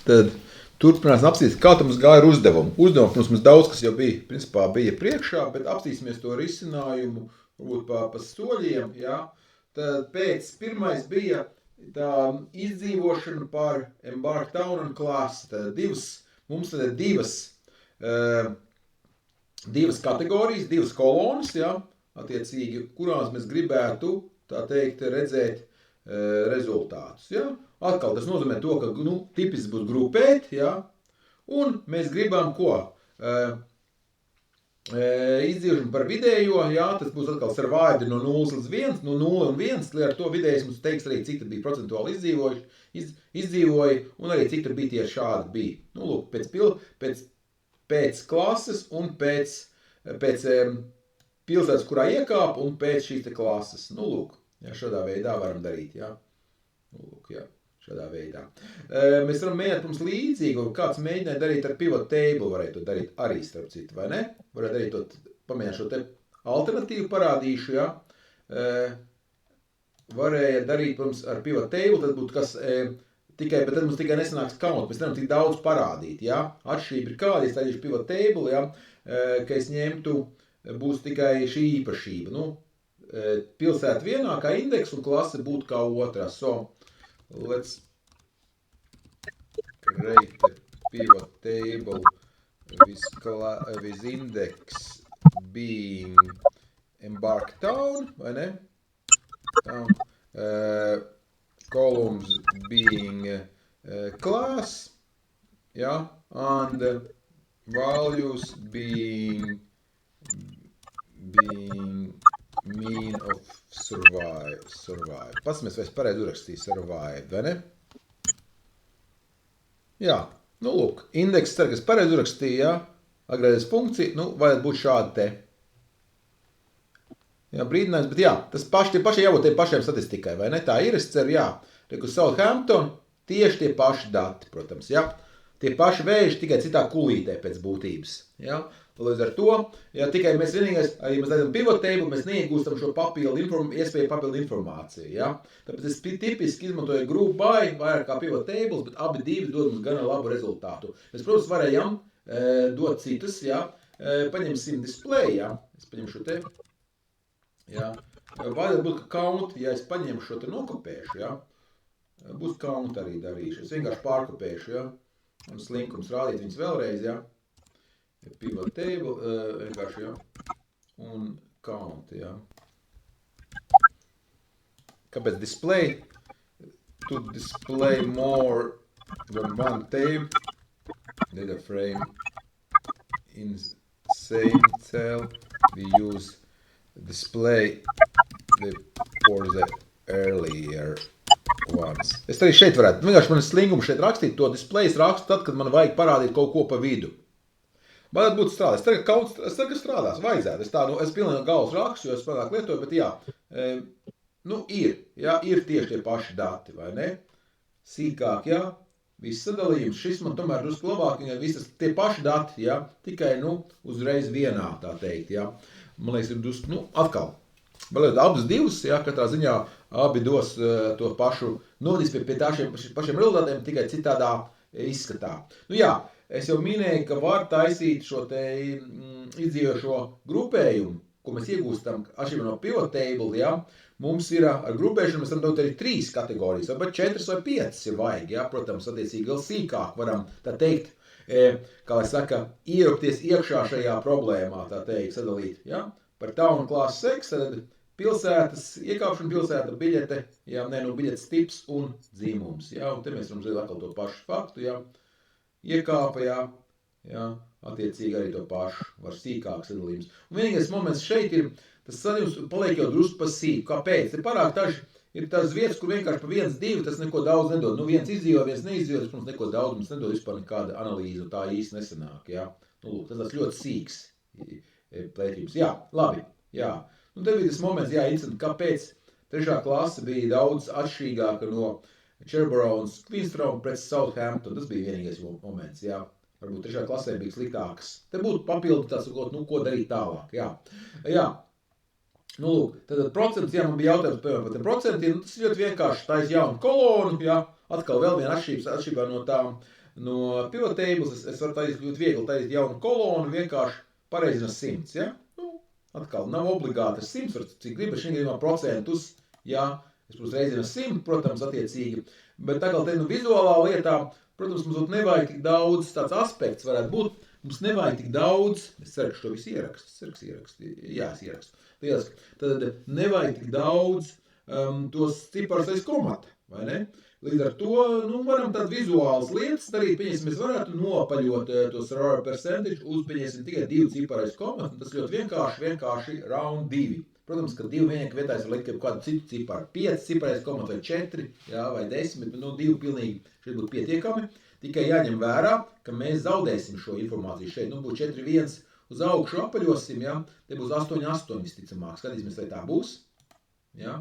tad turpināsim apstīties, kā tam mums gāja ar uzdevumu. Uzdevums, protams, mums daudz, kas jau bija priekšā, bet apstīsimies to risinājumu, varbūt pa soļiem, jā. Tad pirmais bija tā izdzīvošana par Embark Town un klasi. Tad mums tad ir divas kategorijas, divas kolonas, jā, attiecīgi, kurās mēs gribētu, tā teikt, redzēt rezultātus. Ja? Atkal tas nozīmē to, ka tipiski būs grupēt, ja? Un mēs gribam ko? Izdzīvošanu par vidējo, ja? Tas būs atkal survived no 0 līdz 1, no 0 un 1, lai ar to vidējais mums teiks arī, cik tad bija procentuāli izdzīvoja, un arī cik tad bija tieši šādi bija. Lūk, pēc klases un pēc pilsētas, kurā iekāp, un pēc šīs te klases. Lūk. Jā, šādā veidā varam darīt, jā. Lūk, jā, šādā veidā. Mēs varam mēģināt mums līdzīgu, kāds mēģināja darīt ar pivot table, varētu to darīt arī starp citu, vai ne? Varētu darīt to, pamēģināt šo te alternatīvu parādīšu, jā. Varēja darīt, protams, ar pivot table, tad būtu kas bet tad mums tikai nesanāks count, mēs nevaram tik daudz parādīt, jā. Atšķirība ir kāda, es darīšu pivot table, jā, ka es ņemtu, būs tikai šī īpašība, pilsēta vienā kā indeks un klase būtu kā otrā. So, let's create a pivot table with index being Embark Town, vai ne? Columns being class, yeah, and values being mean of survive. Paskatāmies, vai es pareizi uzrakstīju survive, vai ne? Jā, lūk, indeks, ceru, ka es pareizi uzrakstīju, jā, agrēs funkcija, vajag būt šādi te. Jā, brīdinājums, bet jā, tie paši jābūt tie pašiem statistikai, vai ne? Tā ir, es ceru, jā. Uz Southampton tieši tie paši dati, protams, jā. Tie paši vēži, tikai citā kulītē pēc būtības, jā. Līdz ar to, ja tikai mēs vienīgais, ja mēs redzam pivot table, mēs neiegūstam šo iespēju papildu informāciju, ja? Tāpēc es tipiski izmantoju group by, vairāk kā pivot tables, bet abi divi dod mums gana labu rezultātu. Mēs, protams, varējām dot citus, ja? Paņemsim display, ja? Es paņemšu te, ja? Vajadzētu būt, ka count, ja es paņemšu šo te nokopēšu, ja? Būs count arī darīšu, es vienkārši pārkopēšu, ja? Un slinkums rādīt viņus vēlreiz, ja? Pivot table, vienkārši, jā, un count, jā. Kāpēc display? To display more than one table, data frame in same cell, we use display for the earlier ones. Es arī šeit varētu, vienkārši man slingumu šeit rakstīt, to display es rakstu tad, kad man vajag parādīt kaut ko pa vidu. Vajadzētu būt strādāt. Es ceru, ka strādās. Vajadzētu. Es pilnīgi galvas rakstu, jo es pārāk lietoju, bet jā. Ir tieši tie paši dati, vai ne? Sīkāk, jā. Viss sadalījums. Šis man tomēr drusku labāk, ja visas tie paši dati, jā. Tikai, uzreiz vienā, tā teikt, jā. Man liekas, ir drusku, atkal. Vēl abas divas, jā, katrā ziņā abi dos to pašu nodīs pie pašiem rezultātiem, tikai citādā izskatā. Jā. Es jau minēju, ka var taisīt šo te izdzīvošo grupējumu, ko mēs iegūstam atšķirībā no pivot table, ja? Mums ir ar grupēšanu, mēs varam dot arī 3 kategorijas, vai 4 vai 5 ir vajag, ja? Protams, attiecīgi vēl sīkāk varam, tā teikt, kā lai saka, ierupties iekšā šajā problēmā, tā teikt, sadalīt, ja? Par town class sex, tad pilsētas, iekāpšana pilsēta, biļete, ja? Biļetes tips un dzīmums, ja? Un te mēs varam zināt atkal to pašu faktu, ja? Iekāpa, jā, attiecīgi arī to pašu, var sīkāks sadalījums. Un vienīgais moments šeit ir, tas sadalījums paliek jau drusku pa sīku. Kāpēc? Te parāk ir tās vietas, kur vienkārši pa 1, 2, tas neko daudz nedod. Viens izdzīvo, viens neizdzīvo, tas mums neko daudz, mums nedod vispār nekāda analīze, un tā īsti nesanāk, jā. Lūk, tas ļoti sīks plētības. Jā, labi, jā. Te bija tas moments, jā, interesanti, kāpēc 3. klase bija daudz atšķirīgāka no Cherbourg un Queenstown pret Southampton, tas bija vienīgais moments, jā. Varbūt 3. klasē bija sliktāks. Te būtu papildu tās, ko darīt tālāk, jā. Jā. Lūk, tad procents, jā, man bija jautājums par tiem procentiem, tas ļoti vienkārši, tā ir jauna kolona, jā. Atkal vēl viena atšķirībā no tām no pivot tables, es varu taisīt ļoti viegli taisīt jaunu kolonu, vienkārši pareizina 100, ja? Atkal nav obligāti 100, var cik gribi, šī gadījumā procentus, ja? Es, protams, reizina 100, protams, attiecīgi, bet tagad te, vizuālā lietā, protams, mums nevajag tik daudz, tāds aspekts varētu būt, mums nevajag tik daudz, es ceru, ka šo visu ierakstu, jā, es ierakstu, tad nevajag tik daudz tos ciparus aiz komata, vai ne? Līdz ar to, varam tādu vizuālas lietas darīt, pieņemsim, mēs varētu nopaļot tos error percentage uz, pieņemsim, tikai 2 ciparu aiz komata, un tas ļoti vienkārši round 2. Protams, ka 2 vienkārši vietā es varu likt kādu citu ciparu, 5 ciparu aiz komata vai 4, jā, vai 10, bet 2 pilnīgi šeit būtu pietiekami. Tikai jāņem vērā, ka mēs zaudēsim šo informāciju šeit. Būs 4-1 uz augšu apaļosim, ja? Te būs 8-8 visticamāk. Skatīsimies, vai tā būs. Ja?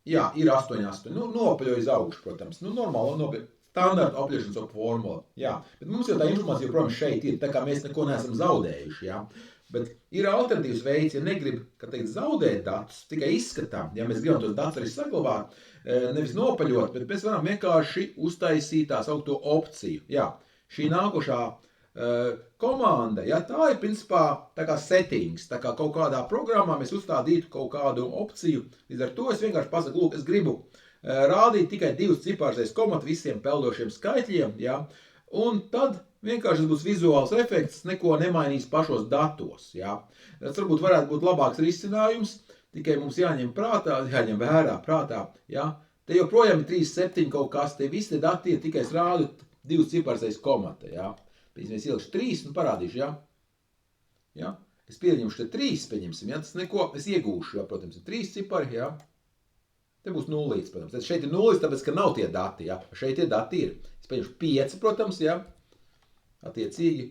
Jā, ir 8-8. Nopaļoja uz augšu, protams. Normāli nopaļoja. Standarta apaļošanas formula. Jā, bet mums jau tā informācija joprojām šeit ir, tā kā mēs neko neesam zaudējuši. Ja? Bet ir alternatīvs veids, ja negrib, zaudēt datus, tikai izskatām, ja mēs gribam tos datus arī saglabāt, nevis nopaļot, bet mēs varam vienkārši uztaisīt tā saukto opciju. Jā, šī nākošā komanda, ja, tā ir principā tā kā settings, tā kā kaut kādā programmā mēs uzstādītu kaut kādu opciju, līdz ar to es vienkārši pasaku, lūk, es gribu rādīt tikai 2 ciparus aiz komata visiem peldošiem skaitļiem, ja, un tad vienkārši tas būs vizuāls efekts, neko nemainīs pašos datos. Ja. Tas varbūt varētu būt labāks risinājums, tikai mums jāņem vērā prātā. Ja. Te joprojām ir 3,7 kaut kas, te visi te dati ir tikai es rādu 2 ciparus aiz komata. Ja. Pēc ielikšu 3 un parādīšu. Ja. Ja. Es pieņemšu te 3, pieņemsim, ja. Tas neko, es iegūšu, ja, protams, ir 3 cipari. Ja. Te būs 0, protams. Tad šeit ir 0, tāpēc, ka nav tie dati. Ja. Šeit tie dati ir. Es pieņemšu 5, protams, ja. Attiecīgi,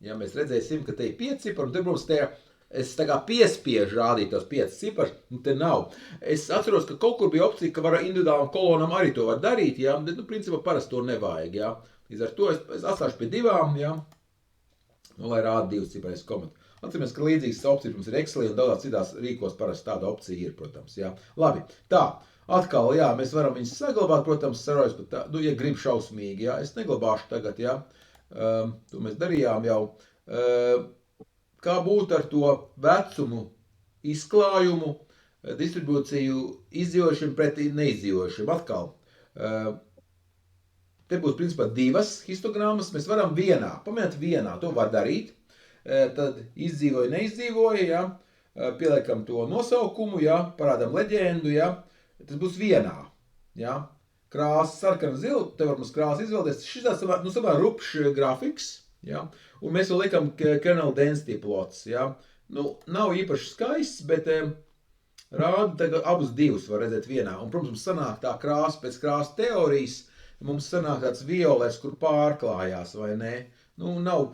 ja mēs redzēsim, ka te ir 5 cipari, un te, protams, es tā kā piespiežu rādīt tos 5 ciparus, un te nav. Es atceros, ka kaut kur bija opcija, ka var individuālam kolonam arī to var darīt, ja, bet, principā parasti to nevajag, ja. Līdz ar to es atstāšu pie 2, ja, lai rāda 2 ciparais komatu. Atceramies, ka līdzīgas opcijas mums ir Excelī un daudzās citās rīkos parasti tāda opcija ir, protams, ja. Labi, tā. Atkal, jā, mēs varam viņus saglabāt, protams, sarojas, bet tā, ja grib šausmīgi, jā, es neglabāšu tagad, jā. To mēs darījām jau. Kā būtu ar to vecumu izklājumu, distribūciju izdzīvojušiem pret neizdzīvojušiem. Atkal, te būs principā 2 histogrammas, mēs varam pamēģināt vienā, to var darīt. Tad izdzīvoja, neizdzīvoja, ja? Pieliekam to nosaukumu, ja? Parādam leģendu, ja? Tas būs vienā. Ja? Krāsa sarkana zila, te var mums krāsa izvēlēties. Šis tāds samā rupšs grafiks, ja? Un mēs vēl liekam kernel density plots. Ja? Nav īpaši skaists, bet rāda tagad abus 2 var redzēt vienā. Un, protams, mums sanāk tā krāsa pēc krāsa teorijas, mums sanāk tāds violets, kur pārklājās, vai ne? Nav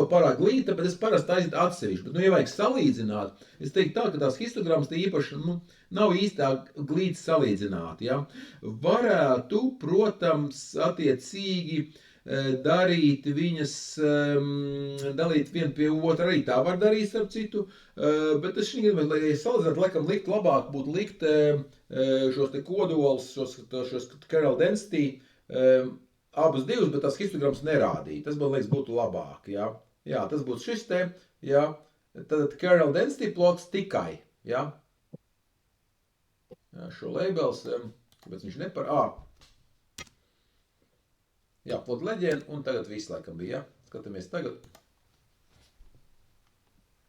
pārāk glīta, bet es parasti taisītu atsevišķi. Bet, ja vajag salīdzināt, es teiktu tā, ka tās histogrammas te īpaši nav īstā glīta salīdzināt. Ja? Varētu, protams, attiecīgi darīt viņas, dalīt vienu pie otra, arī tā var darīt, starp citu, bet es šī gribētu, lai salīdzināt, laikam likt labāk būtu likt šos te kodolus, šos kernel density, abus 2, bet tās histogrammas nerādīja. Tas, man liekas, būtu labāk. Ja? Jā, tas būtu šis te. Ja? Tad kernel density plots tikai. Ja? Jā, šo labels, kāpēc viņš nepar... Jā, plot leģenda, un tagad viss laikam bija. Ja? Skatāmies tagad.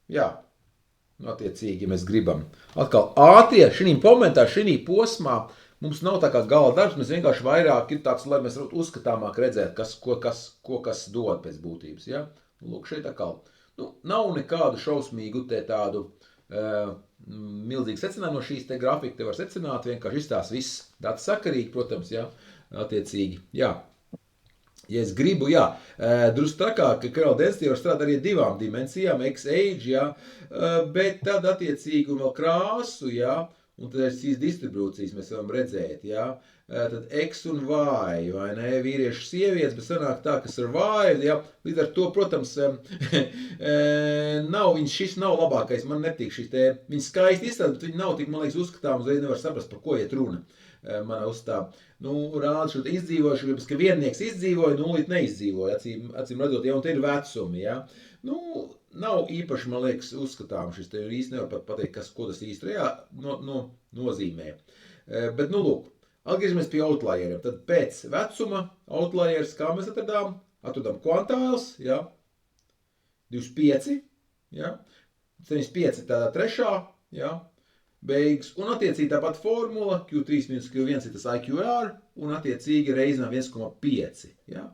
Jā, attiecīgi mēs gribam. Atkal ātrie, šī momentā, šī posmā, mums nav tā kā gala darbs, mēs vienkārši vairāk ir tāds, lai mēs uzskatāmāk redzētu, ko kas dod pēc būtības. Ja? Lūk, šeit atkal. Nav nekādu šausmīgu tādu milzīgu secinājumu no šīs te grafika. Te var secināt, vienkārši izstās viss tāds sakarīgi, protams, ja? Attiecīgi. Jā. Ja es gribu, jā, drusku trakāk, ka kernel density var strādāt arī 2 dimensijām, x-age, jā, bet tad attiecīgi un vēl krāsu, jā, un tad šīs distribūcijas mēs varam redzēt, ja? Tad X un Y, vai ne, vīrieši sievietes, bet sanāk tā, ka survive, ja? Līdz ar to, protams, šis nav labākais, man nepatīk šis te, viņi skaisti izstāda, bet viņi nav tik, man liekas, uzskatām, uzreiz nevar saprast, par ko iet runa. mana uzstāv. Rāda šo izdzīvojuši, ka viennieks izdzīvoja, nulīt neizdzīvoja, acīm redzot, un te ir vecumi, ja. Nav īpaši, man liekas, uzskatām šis, te īsti nevar pat pateikt, ko tas īsti nozīmē. Bet, lūk, atgriežamies pie outlieriem. Tad pēc vecuma outlieris, kā mēs atradām kvantāls, ja, 25, ja, 75 tādā trešā, ja, beigas, un attiecīgi tāpat formula, Q3 minus Q1 ir tas IQR, un attiecīgi reizinām 1,5, ja.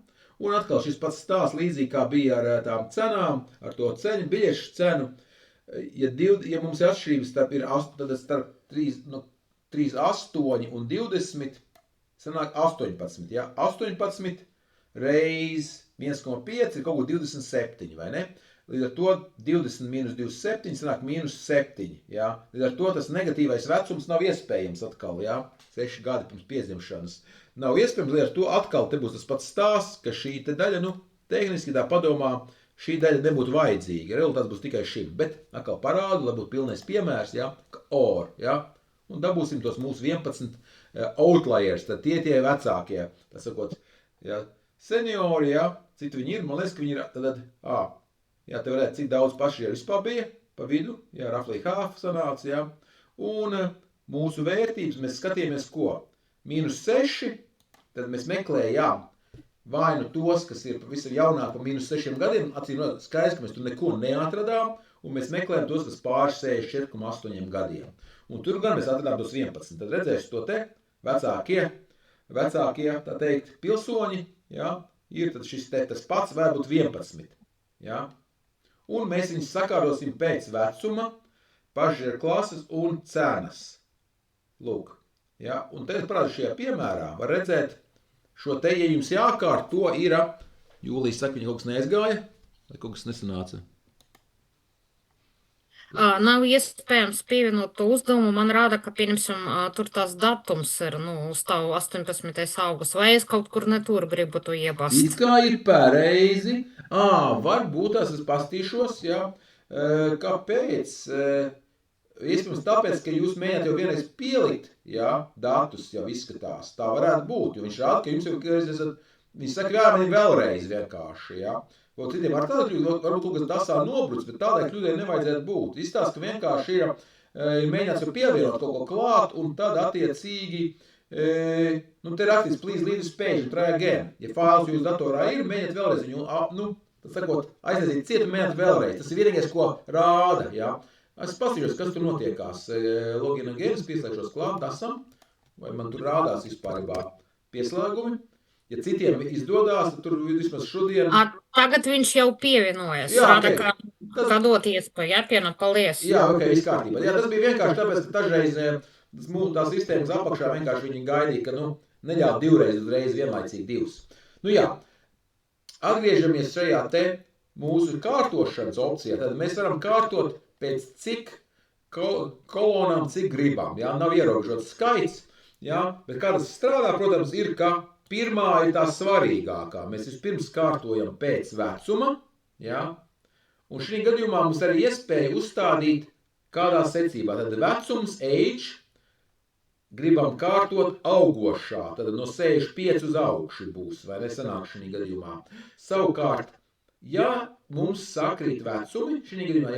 Un atkal šis pats stāsts līdzīgi kā bija ar tām cenām, ar to ceļu, biļešu cenu, ja mums ir atšķirības starp 3,8 un 20, sanāk 18, ja, 18 reiz 1,5 ir kaut ko 27, vai ne? Līdz ar to 20 minus 27 sanāk minus 7, ja? Līdz ar to tas negatīvais vecums nav iespējams atkal, ja? 6 gadi pirms piedzimšanas. Nav iespējams, līdz ar to atkal te būs tas pats stāsts, ka šī te daļa, tehniski tā padomā, šī daļa nebūtu vajadzīga. Rezultāts būs tikai šim, bet atkal parādu, lai būtu pilnais piemērs, ja? Or, ja? Un dabūsim tos mūsu 11 outliers, tad tie vecākie, tā sakot, ja? Seniori, ja? Citi viņi ir, man liekas, ka viņi ir tad, jā, te varētu, cik daudz pašrieri vispār bija pa vidu, jā, roughly half sanāca, jā. Un mūsu vērtības mēs skatījāmies, ko? -6, tad mēs meklējām vai tos, kas ir pavisam jaunāk pa -6 gadiem, acīm skaidrs, ka mēs tur neko neatradām, un mēs meklējām tos, kas pāri 64,8 gadiem. Un tur gan mēs atradām tos 11. Tad redzēšu to te vecākie, tā teikt, pilsoņi, jā, ir tad šis te tas pats, var būt 11, jā. Un mēs viņus sakārosim pēc vecuma, pašreizēju klases un cenas. Lūk, ja? Un te parādu šajā piemērā var redzēt šo te, ja jums jākārt, to ir, Jūlijas saka, viņa kaut kas neaizgāja, vai kaut kas nesanāca? Nav iespējams pievienot to uzdevumu. Man rāda, ka, pieņemsim, tur tās datums ir, uz tavu 18. augusts. Vai es kaut kur ne tur gribu to iebast? It kā ir pareizi. Varbūt es pastīšos, jā. Kāpēc? Iespējams tāpēc, ka jūs mēģināt jau vienreiz pielikt, jā, datus jau izskatās. Tā varētu būt, jo viņš rāda, ka jums jau esat, viņš saka, jā, man ir vēlreiz vienkārši, jā. Vēl citiem ar tādu kļūdu, varbūt kaut kas dasā nobruc, bet tādai kļūdai nevajadzētu būt. Izstāst, ka vienkārši ir mēģināts jau pievienot kaut ko klāt, un tad attiecīgi, te rakstīs, please leave this page and try again. Ja fails jūsu datorā ir, mēģiniet vēlreiz viņu, tad sakot, aiziet ciet un mēģiniet vēlreiz. Tas ir vienīgais, ko rāda, jā. Es paskatīšos, kas tur notiekās. Login again, es pieslēgšos klāt, esam, vai man tur rādās vispārībā pieslēgumi. Ja citiem izdodās, tad tur vismaz šodien... Tagad viņš jau pievienojas. Jā, rāda, ka dot iespēju, jāpienam, paldies. Jā, viss kārtībā. Jā, tas bija vienkārši tāpēc, ka dažreiz tā sistēmas apakšā vienkārši viņi gaidīja, ka, neļauj divreiz uzreiz vienlaicīgi divus. Jā, atgriežamies šajā te mūsu kārtošanas opcijā. Tad mēs varam kārtot pēc cik kolonām, cik gribam. Jā, nav ierobežots skaits, jā, bet kā tas strādā, protams, ir, ka pirmā ir tā svarīgākā. Mēs vispirms kārtojam pēc vecuma, jā, un šī gadījumā mums arī iespēja uzstādīt kādā secībā. Tad vecums, age, gribam kārtot augošā, tad no 65 uz augšu būs, vai nesanāk šī gadījumā. Savukārt, ja mums sakrīt vecumi, šī gadījumā,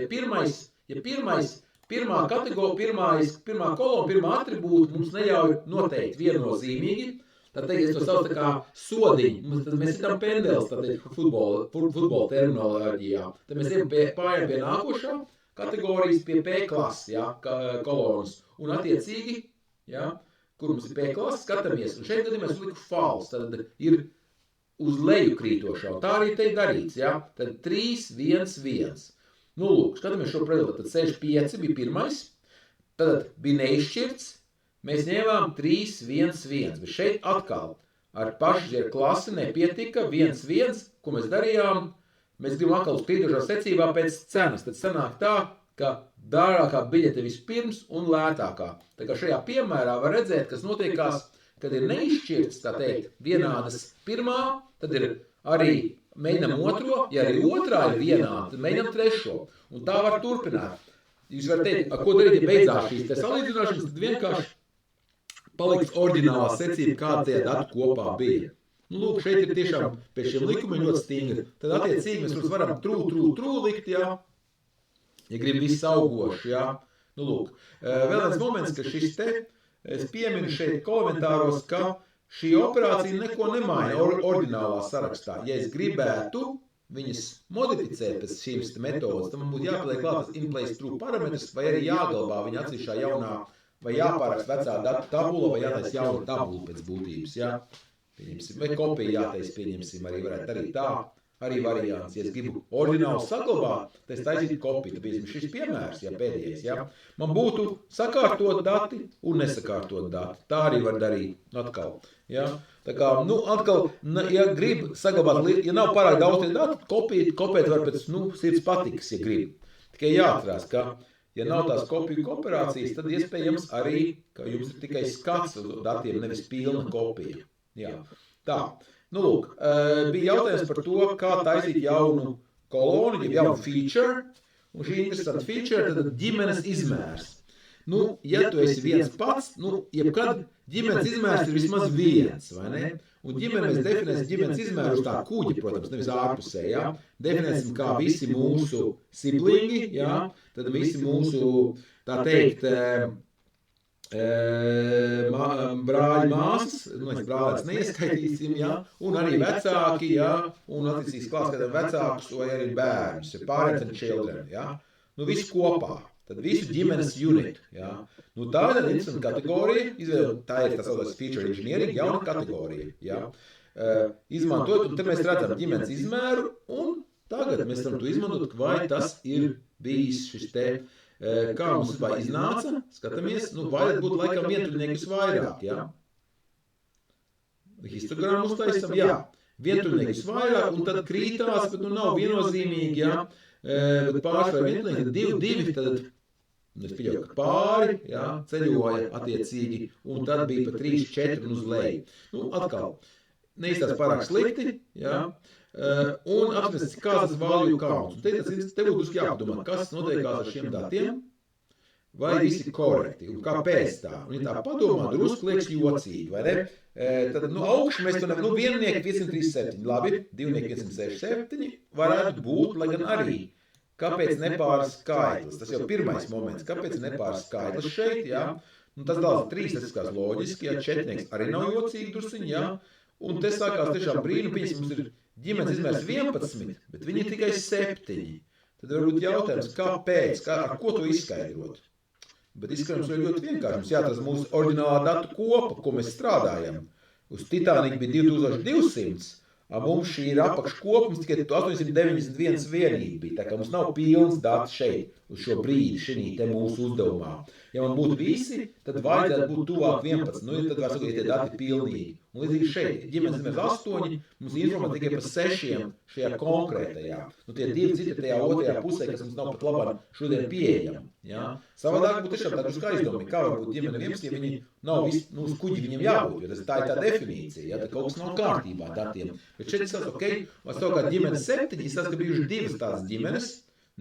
pirmā kategorija, pirmā kolona, pirmā atribūta mums neļauj noteikt viennozīmīgi. Tad es to saucu tā kā sodiņu. Tad mēs sitam pendeles, futbola terminoloģijā. Tad mēs pārējām pie nākošā kategorijas, pie P klases, jā, kolonas. Un attiecīgi, jā, kur mums ir P klases, skatāmies. Un šeit gadījumā es liku false, tad ir uz leju krītošā. Un tā arī te ir darīts, jā. Tad 3, 1, 1. Lūk, skatāmies šo rezultātu. Tad 65 bija pirmais, tad bija neizšķirts. Mēs ņēmām 3, 1, 1, bet šeit atkal ar pašžieru klasi nepietika 1, 1, ko mēs darījām. Mēs gribam atkal uz krītošā secībā pēc cenas. Tad sanāk tā, ka dārgākā biļete vispirms un lētākā. Tā kā šajā piemērā var redzēt, kas notiekās, kad ir neizšķirts, tā teikt, vienādas pirmā, tad ir arī mēģinam otro, ja arī otrā ir vienāda, tad mēģinam trešo. Un tā var turpināt. Jūs varat teikt, ko darīt, ja beidzās šīs te salīdzināšanas, tad vienkārši paliks oriģinālā secība, kāda tie dati kopā bija. Nu, lūk, šeit ir tiešām pēc šiem likumiem ļoti stingri. Tad attiecīgi mēs varam trū likt, jā, ja grib viss augoši, jā. Nu, lūk, vēl viens moments, ka šis te, es pieminu šeit komentāros, ka šī operācija neko nemaina oriģinālā sarakstā. Ja es gribētu viņas modificēt pēc šīs metodas, tad man būtu jāpaliek klāt in place true parametrs, vai arī jāgalbā viņa atsevišķā jaunā, vai jāpārakst vecā datu tabula, vai jātais jauna tabula pēc būtības, jā. Pieņemsim, vai kopija jātais, pieņemsim, arī varētu darīt tā, arī variants. Ja es gribu oriģinālu saglabāt, tad es taisītu kopiju. Tāpēc šis piemērs, ja pēdējais, ja, man būtu sakārtot dati un nesakārtot dati. Tā arī var darīt atkal. Ja. Tā kā, nu, atkal, ja grib saglabāt, ja nav pārāk daudz tie dati, kopēt var pēc, nu, sirds patikas, ja grib. Tikai jāatcerās, ka, ja nav tās kopiju operācijas, tad iespējams arī, ka jums ir tikai skats uz datiem, nevis pilna kopija. Jā, tā. Nu, lūk, bija jautājums par to, kā taisīt jaunu kolonu, jaunu feature, un šī interesanta feature tad ģimenes izmērs. Nu, ja tu esi viens pats, nu, jebkad ģimenes izmērs ir vismaz viens, vai ne? Un mēs definēsim ģimenes izmēru uz tā kuģa, protams, nevis ārpusē, jā. Definēsim kā visi mūsu siblingi, jā, tad visi mūsu, tā teikt, brāļi māsas, nu mēs brālēs neieskaitīsim, ja, un arī vecāki, ja, un attiecīgi klāskatām vecākus vai arī bērnus, ja, parents and children, ja, nu visu kopā, tad visu ģimenes unit, ja, nu tā ir interesanta kategorija, tā ir tas saucamais feature engineering, jauna kategorija, ja, izmantot, un te mēs redzam ģimenes izmēru, un tagad mēs varam to izmantot, vai tas ir bijis šis te, kā mums vispār iznāca, skatāmies, nu, vajag būt laikam vientuļniekus vairāk, jā. Histogramu uztaisam, jā, vientuļniekus vairāk, un tad krītās, bet nu nav viennozīmīgi, jā, bet pārsvarā vientuļnieki, tad divi, tad, es pieļauju, ka pāri, jā, ceļoja attiecīgi, un tad bija pa 3, 4 un uz leju. Nu, atkal, neizstās pārāk slikti, jā. Un apspriest, kāds tas value counts. Te būtu jāpadomā, kas notiekās ar šiem datiem, vai visi korekti, un kāpēc tā. Un ja tā padomā, drusku liekas jocīgi, vai ne? Tad, nu, augšu mēs to nevaram, nu, viennieki 537, labi, divnieki 567 varētu būt, lai gan arī. Kāpēc nepārs skaitlis? Tas jau pirmais moments. Kāpēc nepārs skaitlis šeit, jā? Un tas dals 3, tas izskās loģiski, jā, 4 arī nav jocīgi drusciņi, jā. Un te sākās tiešām brīnu, pieņas mums ir ģimenes izmērs 11, bet viņi ir tikai 7. Tad varbūt jautājums, kāpēc, ar ko to izskaidrot? Bet izskaidrojums ir ļoti vienkārši. Mums jāatrast mūsu oriģinālā datu kopa, ko mēs strādājam. Uz Titanic bija 2200, mums šī ir apakškopa, mums tikai 891 vienība bija. Tā kā mums nav pilns dati šeit, uz šo brīdi, šī te mūsu uzdevumā. Ja man būtu visi, tad vajadzētu būt tuvāk 11, nu, tad var sakot, ja tie dati pilnīgi. Un līdzīgi šeit, ģimenes izmērs 8, mums informē tikai par 6 šajā konkrētajā. Nu, tie 2 citi tajā otrajā pusē, kas mums nav pat labāk šodien pieejami. Ja? Savādāk būtu tiešām tādu kā izdomīgi, kā var būt ģimene 11, ja viņi nav visi, nu, uz kuģi viņiem jābūt, jo tā ir tā definīcija, ja, tad kaut kas nav kārtībā datiem. Bet šeit es ok, vai savukārt ģimene 7, es ka bijuši 2 tādas ģimenes,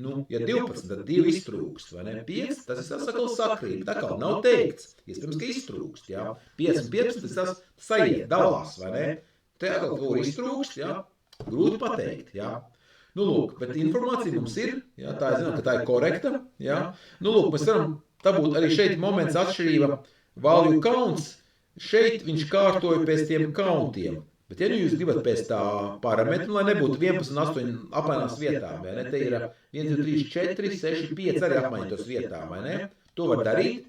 nu, ja 12, tad 2 iztrūkst, vai ne? 5, tas ir sakal sakrīt, tā kā nav teikts, iespējams, ka iztrūkst, jā. 5 un 15, tas sajiet, dalās, vai ne? Te atkal kaut iztrūkst, jā, grūti pateikt, jā. Nu, lūk, bet informācija mums ir, jā, tā ir, zinām, ka tā ir korekta, jā. Nu, lūk, mēs varam, tā būtu arī šeit moments atšķirība, value counts, šeit viņš kārtoja pēc tiem countiem. Bet ja jūs gribat pēc tā parametru, lai nebūtu 11 un 8 apmainās vietām, vai ne? Te ir 1, 2, 3, 4, 6, 5 arī apmaiņos vietām, vai ne? To var darīt.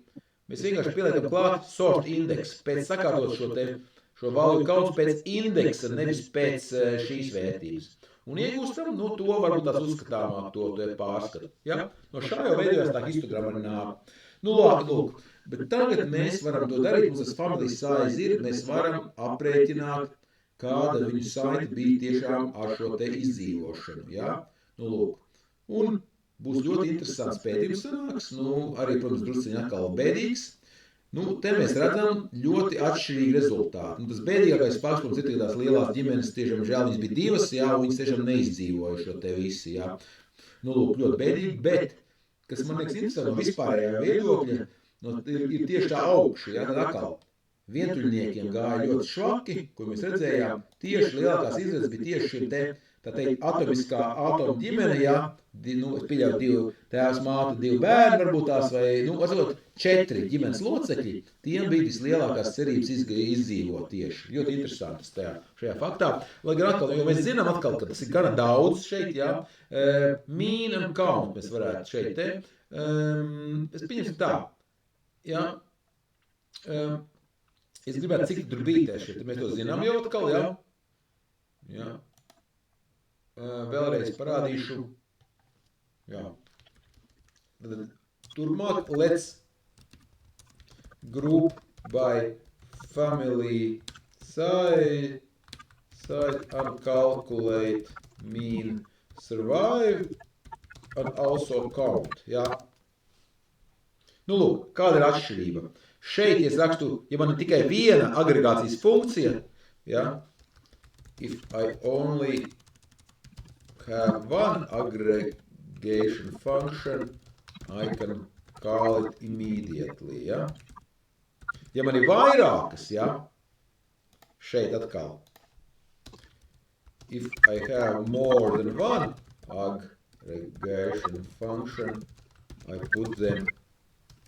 Mēs vienkārši pieliekam klāt sort index, pēc sakārtot šo value counts pēc indeksa, nevis pēc šīs vērtības. Un iegūstam, nu, to varbūt tās uzskatāmāk, to pārskatu. Ja? No šā jau veidojās tā histogramma arī nāk. Nu, lūk, bet tagad mēs varam to darīt, mums tas family size ir, mēs varam aprēķināt, kāda viņu saita bija tiešām ar šo te izdzīvošanu, ja? Nu, lūk. Un būs ļoti interesants pētījums sanāks, nu, arī, protams, drusciņi atkal bēdīgs. Nu, te mēs redzam ļoti atšķirīgi rezultāti. Nu, tas bēdīgākais fakts, protams, ir tās lielās ģimenes, tiešām žēl, viņas bija 2, jā, un viņas tiešām neizdzīvoja šo te visi, jā. Nu, lūk, ļoti bēdīgi, bet, kas man liekas interesanti no vispārējā viedokļa, nu, ir tieši tā augšu, jā, tad atkal. vientuļniekiem gāja ļoti švaki, ko mēs redzējām, tieši lielākās izredzes bija tieši šim te, tā teikt, atomiskā atomu ģimene, ja, es pieļauju 2 tēvs, māte, 2 bērni varbūt tās, vai, atsakot, 4 ģimenes locekļi, tiem bija vislielākās cerības izdzīvot tieši. Ļoti interesantas šajā faktā. Lai gan atkal, jo mēs zinām atkal, ka tas ir gana daudz šeit, ja, mean and count mēs varētu šeit te. Es pieņemsim tā, ja, es gribētu, cik tur bija šeit, mēs to zinām jau atkal, ja. Ja. Vēlreiz parādīšu. Jā. Turmāk, let's group by family size and calculate mean survive and also count. Jā. Lūk, kāda ir atšķirība? Šeit es rakstu, ja man ir tikai viena agregācijas funkcija, ja, if I only have one aggregation function, I can call it immediately, ja. Ja man ir vairākas, ja, šeit atkal, if I have more than one aggregation function, I put them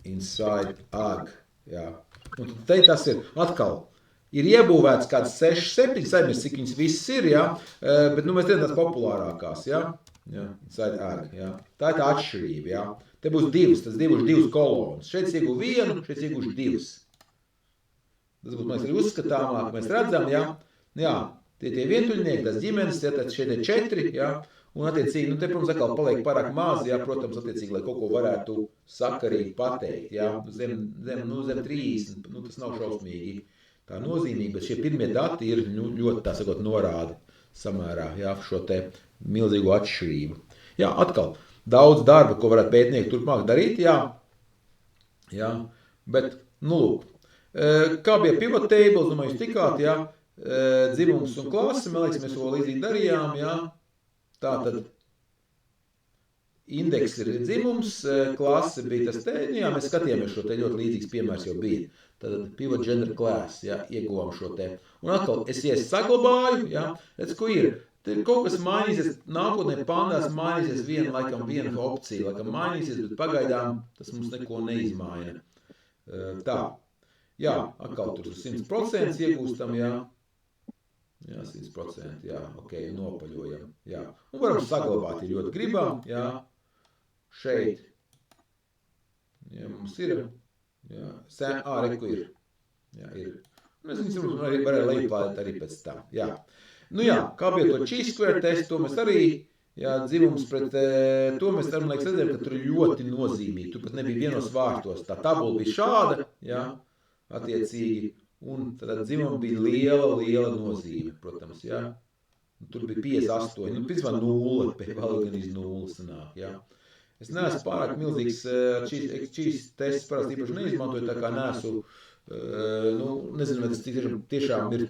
inside ag, ja. Un te tas ir atkal. Ir iebūvēts kāds 6, 7, saimnieks, cik viņas visas ir, ja? Bet mēs redzam tās populārākās, ja? Ja, inside ag, ja? Tā ir tā atšķirība, ja? Te būs 2, tas 2 kolonas. Šeit iegūs 1, šeit iegūs 2. Tas būs, mēs arī uzskatāmāk, mēs redzam, ja? Jā, tie vientuļnieki, tās ģimenes, ja, šeit ir 4, ja? Un attiecīgi, te, protams, atkal paliek pārāk maz, ja, protams, attiecīgi, lai kaut ko varētu sakarīgi pateikt, ja? Zem 30, tas nav šausmīgi. Tā nozīmīgi, bet šie pirmie dati ir ļoti, tā sakot, norāda samērā, jā, šo te milzīgo atšķirību. Jā, atkal, daudz darba, ko varētu pētnieki turpmāk darīt, jā, bet, lūk, kā bija pivot tables, domāju, jūs tikāt, jā, dzimums un klase, man liekas, mēs to līdzīgi darījām, jā, tātad indeks ir dzimums, klase bija tas te, jā, mēs skatījāmies šo te ļoti līdzīgs piemērs jau bija. Tātad pivot gender class, jā, ieguvām šo te. Un atkal, es saglabāju, jā, redz, ko ir. Te kaut kas mainīsies, nākotnē pandās mainīsies viena opcija, laikam mainīsies, bet pagaidām tas mums neko neizmaina. Tā, jā, atkal tur 100% iegūstam, jā. Jā, 100%, jā, ok, nopaļojam, jā. Un varam saglabāt, ja ļoti gribam, jā, šeit. Jā, mums ir. Jā, reku ir. Jā, ir. Mēs viņus arī varēja lejuplādēt arī pēc tā. Jā. Jā, kā bija to chi-square testu, to mēs arī, jā, dzimums pret to mēs arī, liekas, redzējām, ka tur ir ļoti nozīmīgi. Tur pat nebija vienos vārtos. Tā tabula bija šāda, jā, attiecīgi, un tad dzimuma bija liela nozīme, protams, jā. Tur bija 58, principā 0, pie vēl gan iz 0 sanāk, jā. Es neesmu pārāk milzīgs šīs tests parasti īpaši neizmantoju, tā kā neesmu, nezinu, vai tas tiešām ir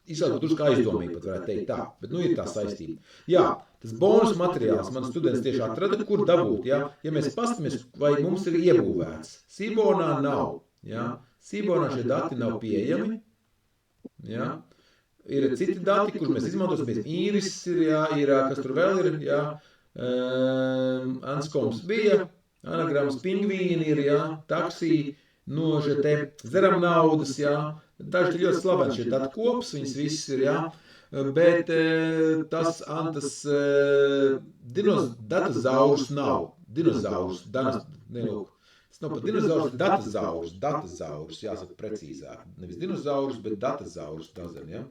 izsākot drusku aizdomīgi, pat varētu teikt tā, bet ir tā saistība. Jā, tas bonus materiāls man students tieši atrada, kur dabūt, jā. Ja mēs pastamies, vai mums ir iebūvēts. Seabornā nav, jā. Seabornā šie dati nav pieejami, jā. Ir citi dati, kurus mēs izmantosim, īris ir, jā, ir, kas tur vēl ir, jā. Anscombs bija, anagrammas pingvīni ir, jā, taksī, nože te zeram naudas, jā, daži ļoti slaveni šie dati kops, viņas viss ir, jā, bet tas dinozaurus nav, dinozaurus, nelūk, tas nav pat dinozaurus, datazaurus, jāsaka precīzāk, nevis dinozaurus, bet datazaurus, tazem, jā.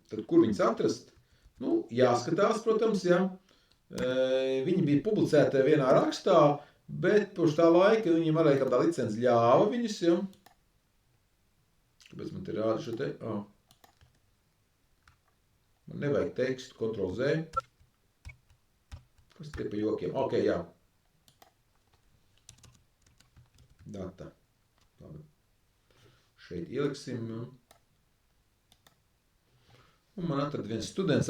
Tad, kur viņas atrast? Jāskatās, protams, jā. Viņi bija publicēti vienā rakstā, bet pirms tā laika viņiem arī kā tā licence ļāva viņus, jā. Kāpēc man te rāda šo te? Man nevajag tekstu, Ctrl+Z. Kas te pa jokiem? Ok, jā. Data. Labi. Šeit ieliksim, jā. Un man atrada viens students,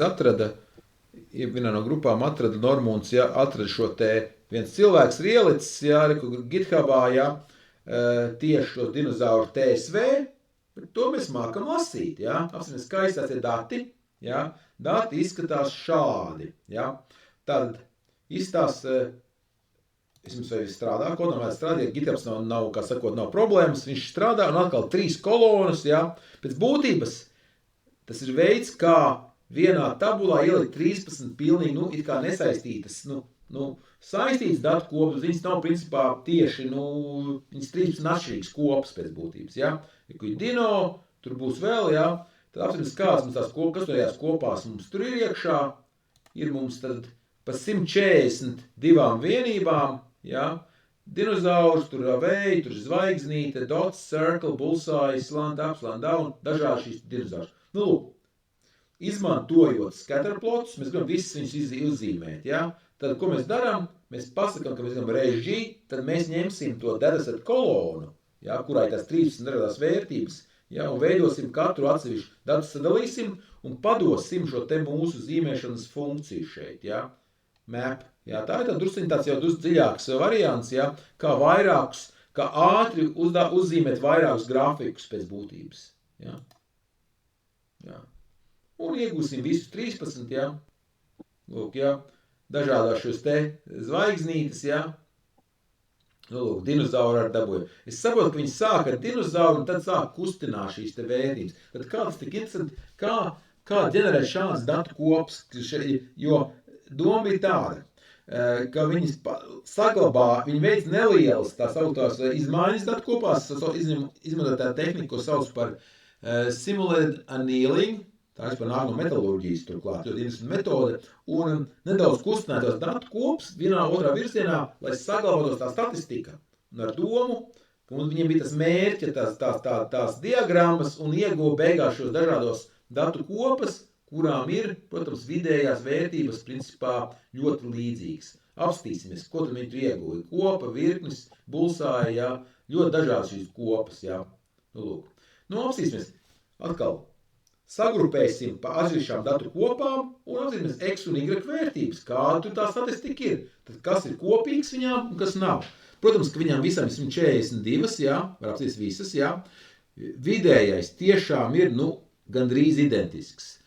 vienā no grupām atrada Normunds, ja, atrada šo te, viens cilvēks ir ielicis, jā, GitHubā, jā, tieši tos dinozauru TSV, bet to mēs mākam lasīt, ja? Apsimies, skaistās tie dati, ja? Dati izskatās šādi, ja? Tad izstāsta, es jums vai strādā, kodamēr strādāt, GitHubs nav, kā sakot, nav problēmas, viņš strādā un atkal 3 kolonas, ja? Pēc būtības tas ir veids, kā vienā tabulā ielikt 13 pilnīgi, it kā nesaistītas, saistītas datu kopas, viņas nav principā tieši, viņas 13 atšķirīgas kopas pēc būtības, ja? Ja kur ir dino, tur būs vēl, ja? Tad apsimies, kāds mums tās kopas, kas tajās kopās mums tur ir iekšā, ir mums tad pa 142 vienībām, ja? Dinozaurs, tur vēji, tur zvaigznīte, dots, circle, bullseye, slant up, slant down, dažādi šīs dinozaurs. Lūk, izmantojot scatterplotus, mēs gribam visus viņus uzzīmēt, ja? Tad, ko mēs darām? Mēs pasakām, ka mēs gribam režģī, tad mēs ņemsim to dataset kolonu, ja? Kurā ir tās 13 dažādās vērtības, ja? Un veidosim katru atsevišķu datus sadalīsim un padosim šo te mūsu zīmēšanas funkciju šeit, ja? Map. Jā, tā ir drusciņ tāds jau dziļāks variants, ja, kā ātri uzzīmēt vairākus grafikus pēc būtības. Ja. Jā. Un iegūsim visus 13, ja. Lūk, ja. Dažādās šos te zvaigznītes, ja. Lūk, dinozauri ar dabūju. Es saprotu, ka viņi sāk ar dinozauru un tad sāk kustināt šīs te vērtības. Tad kā tas tik interesanti, kā ģenerēt šādas datu kopas, jo doma bija tāda, ka viņas saglabā, viņi veic nelielas tā sauktās izmaiņas datu kopās, izmantot tā tehniku, ko sauc par simulated annealing, tā ir par nāk no metalurģijas turklāt, ļoti interesanta metode, un nedaudz kustinātos datu kops vienā otrā virzienā, lai saglabātos tā statistika. Un ar domu, ka viņiem bija tas mērķa, tās diagrammas un ieguva beigās šos dažādos datu kopas, kurām ir, protams, vidējās vērtības principā ļoti līdzīgas. Apstīsimies, ko tad viņi tur ieguva. Kopa, virknis, bullseye, ja, ļoti dažādas šīs kopas, ja. Lūk. Apstīsimies, atkal, sagrupēsim pa atsevišķām datu kopām un apstīsimies X un Y vērtības, kāda tur tā statistika ir. Tad kas ir kopīgs viņām un kas nav. Protams, ka viņām visām 142, ja, var apstīties visas, ja. Vidējais tiešām ir, gandrīz identisks.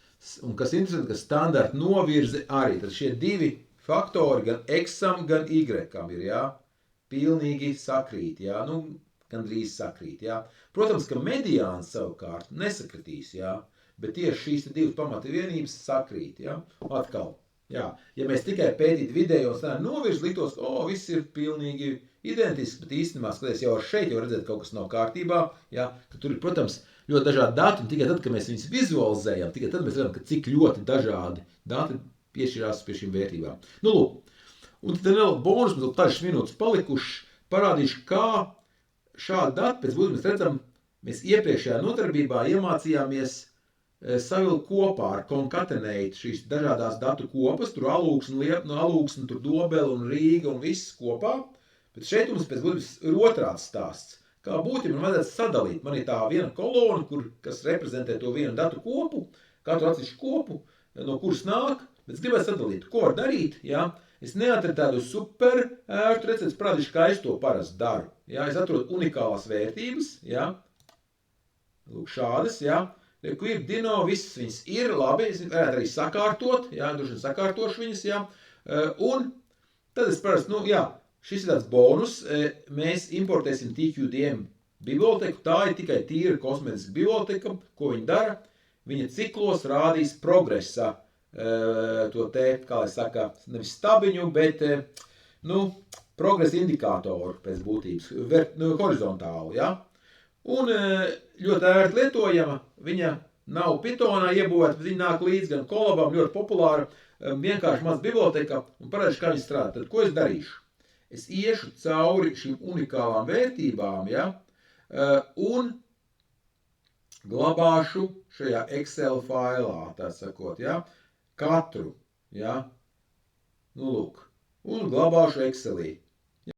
Un kas interesanti, ka standarta novirze arī, tad šie 2 faktori gan X-am, gan Y-am ir, jā, pilnīgi sakrīt, jā, gandrīz sakrīt, jā. Protams, ka mediāns savukārt nesakritīs, jā, bet tieši šīs 2 pamata vienības sakrīt, jā, atkal, jā. Ja mēs tikai pētītu vidējo standarta novirzi, liktos, viss ir pilnīgi identisks, bet īstenībā, skaties, jau šeit jau redzēt, kaut kas nav kārtībā, jā, ka tur ir, protams, ļoti dažādi dati, un tikai tad, kad mēs viņus vizualizējam, tikai tad mēs redzam, ka cik ļoti dažādi dati piešķirās pie šīm vērtībām. Lūk, un tad vēl bonus, mums vēl dažas minūtes palikušas, parādīšu, kā šādi dati, pēc būtības mēs redzam, mēs iepriekšējā nodarbībā iemācījāmies savilkt kopā ar konkatenēt šīs dažādās datu kopas, tur alūksni, tur Dobele un Rīga un viss kopā, bet šeit mums pēc būtības ir otrāds stāsts. Kā būtībā man vajadzētu sadalīt. Man ir tā viena kolona, kas reprezentē to vienu datu kopu, katru atsevišķu kopu, no kuras nāk, bet es gribētu sadalīt. Ko var darīt? Ja? Es neatradu tādu super ērtu recepti, parādīšu, kā es to parasti daru. Ja? Es atrodu unikālās vērtības, ja? Lūk, šādas, ja? Kur ir dino, visas viņas ir labi, es varētu arī sakārtot, ja? Droši sakārtošu viņas, ja? Un tad es parasti, šis ir tāds bonus, mēs importēsim TQDM biblioteku, tā ir tikai tīra kosmētiska biblioteka, ko viņa dara, viņa ciklos rādīs progresa, to te, kā lai saka, nevis stabiņu, bet, progresa indikātoru pēc būtības, horizontālu, ja? Un ļoti ērti lietojama, viņa nav Pythonā iebūvēta, bet viņa nāk līdz gan Colabam, ļoti populāra, vienkārši maz biblioteka, un parādīšu, kā viņa strādā. Tad, ko es darīšu? Es iešu cauri šīm unikālām vērtībām, ja, un glabāšu šajā Excel failā, tā sakot, ja, katru, ja, lūk, un glabāšu Excelī.